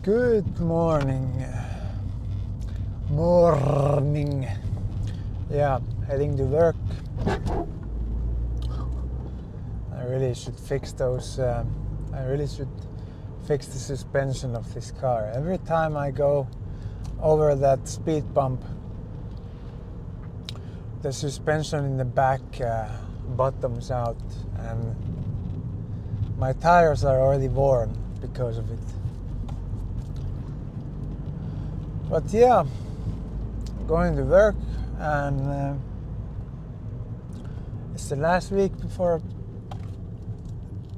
Good morning. Morning. Yeah, heading to work. I really should fix those. I really should fix the suspension of this car. Every time I go over that speed bump, the suspension in the back bottoms out, and my tires are already worn because of it. But yeah, going to work, and it's the last week before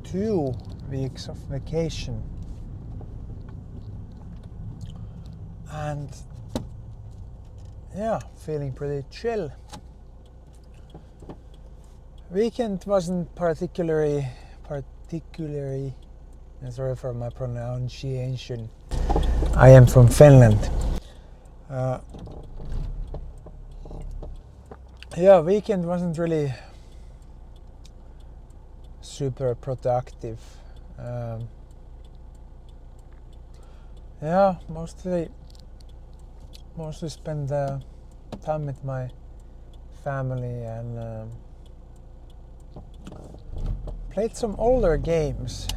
2 weeks of vacation, and yeah, feeling pretty chill. Weekend wasn't particularly, sorry for my pronunciation, I am from Finland. Yeah, weekend wasn't really super productive. Yeah, mostly spent time with my family and played some older games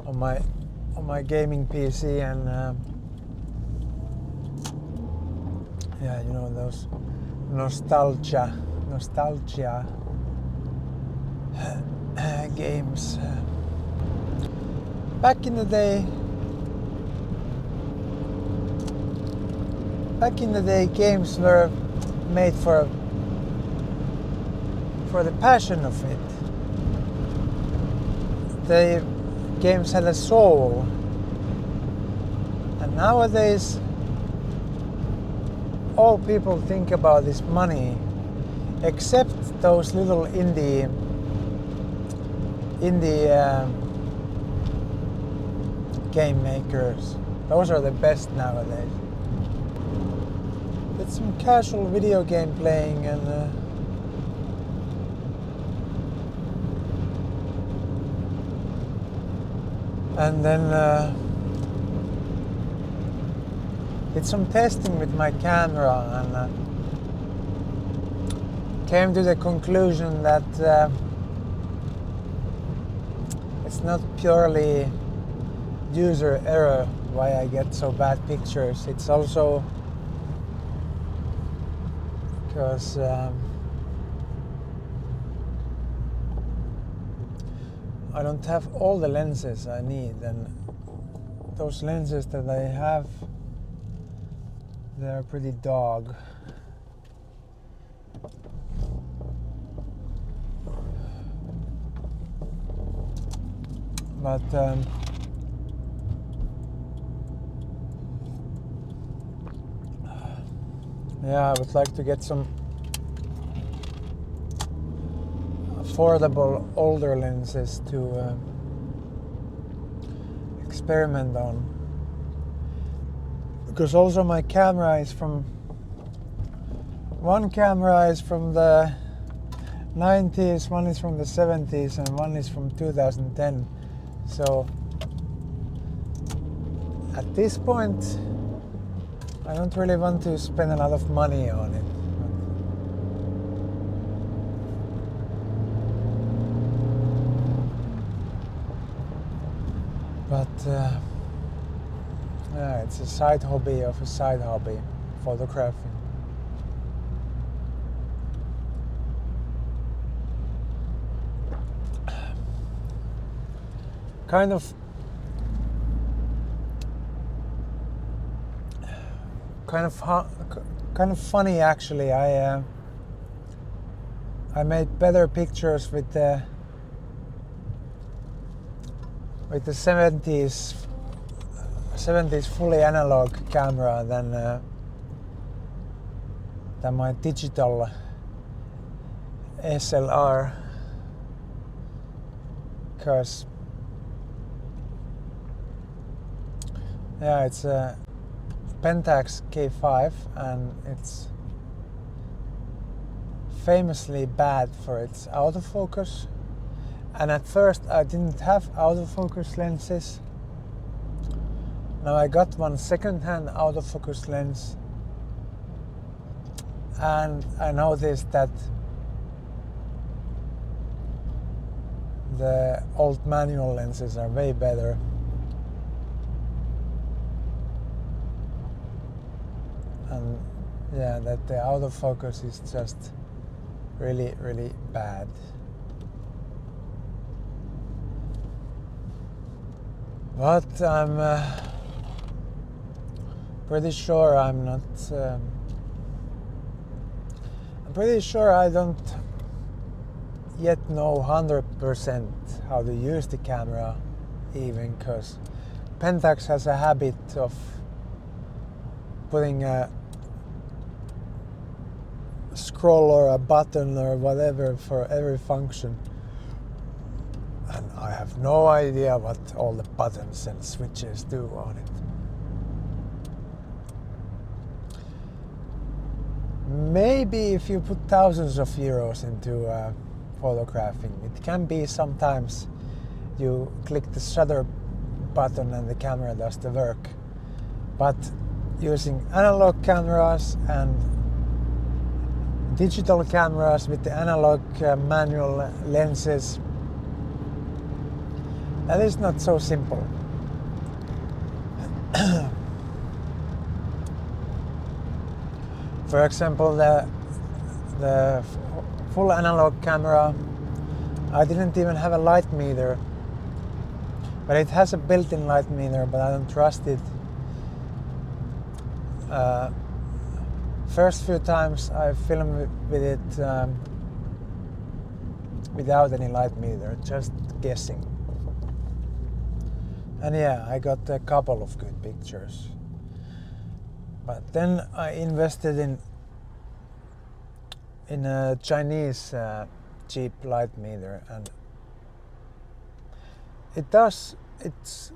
on my gaming PC, and yeah, you know, those nostalgia games. Back in the day, games were made for the passion of it. The games had a soul, and nowadays all people think about is money, except those little indie game makers. Those are the best nowadays. It's some casual video game playing, and then did some testing with my camera, and came to the conclusion that it's not purely user error why I get so bad pictures. It's also because I don't have all the lenses I need, and those lenses that I have, they're pretty dog. But yeah, I would like to get some affordable older lenses to experiment on, because also my camera is from one camera is from the 90s, one is from the 70s, and one is from 2010. So at this point I don't really want to spend a lot of money on it. But yeah, it's a side hobby of a side hobby, photography. Kind of funny actually. I made better pictures with the 70s fully analog camera than my digital SLR, because yeah, it's a Pentax K5, and it's famously bad for its autofocus. And at first I didn't have autofocus lenses, Now I got one second-hand autofocus lens, and I noticed that the old manual lenses are way better. And yeah, that the autofocus is just really, really bad. But I'm pretty sure I'm not. I'm pretty sure I don't yet know 100% how to use the camera, even because Pentax has a habit of putting a scroll or a button or whatever for every function, and I have no idea what all the buttons and switches do on it. Maybe if you put thousands of euros into photographing, it can be sometimes you click the shutter button and the camera does the work. But using analog cameras and digital cameras with the analog manual lenses, that is not so simple. For example, the full analog camera, I didn't even have a light meter, but it has a built-in light meter, but I don't trust it. First few times I filmed with it without any light meter, just guessing. And yeah, I got a couple of good pictures. But then I invested in a Chinese cheap light meter, and it does its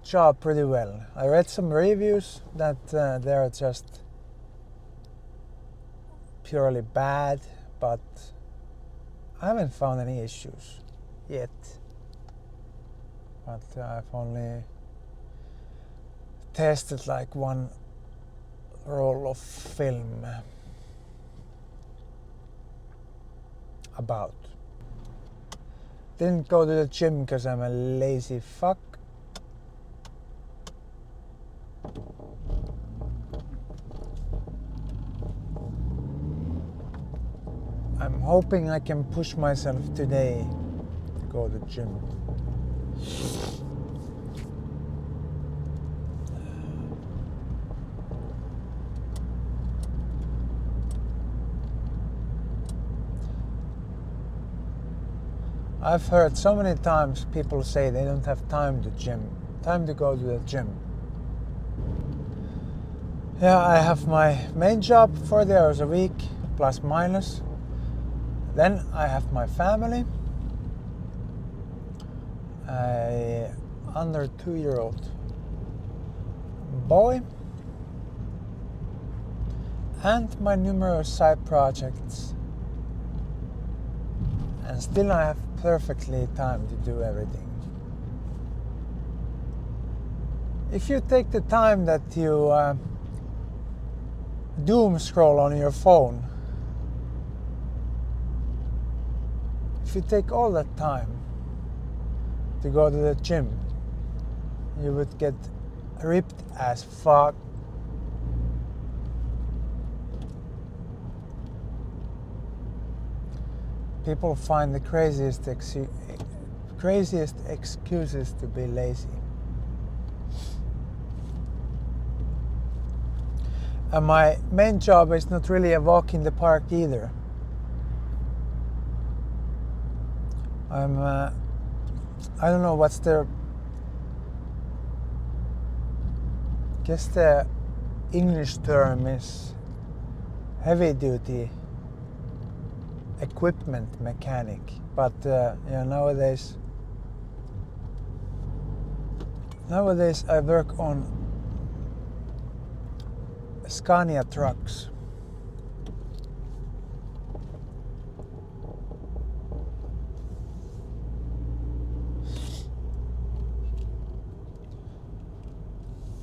job pretty well. I read some reviews that they're just purely bad, but I haven't found any issues yet. But I've only tested like one roll of film about. Didn't go to the gym because I'm a lazy fuck. I'm hoping I can push myself today to go to the gym. I've heard so many times people say they don't have time to go to the gym. Yeah, I have my main job, 40 hours a week, plus minus. Then I have my family, a under 2-year-old boy, and my numerous side projects. And still I have perfectly time to do everything. If you take the time that you doom scroll on your phone, if you take all that time to go to the gym, you would get ripped as fuck. People find the craziest excuses to be lazy. And my main job is not really a walk in the park either. I don't know what's the, guess the English term is heavy duty equipment mechanic, but nowadays I work on Scania trucks.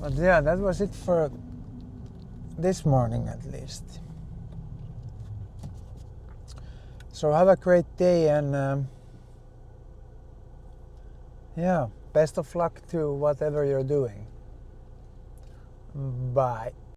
But yeah, that was it for this morning at least. So have a great day, and yeah, best of luck to whatever you're doing. Bye.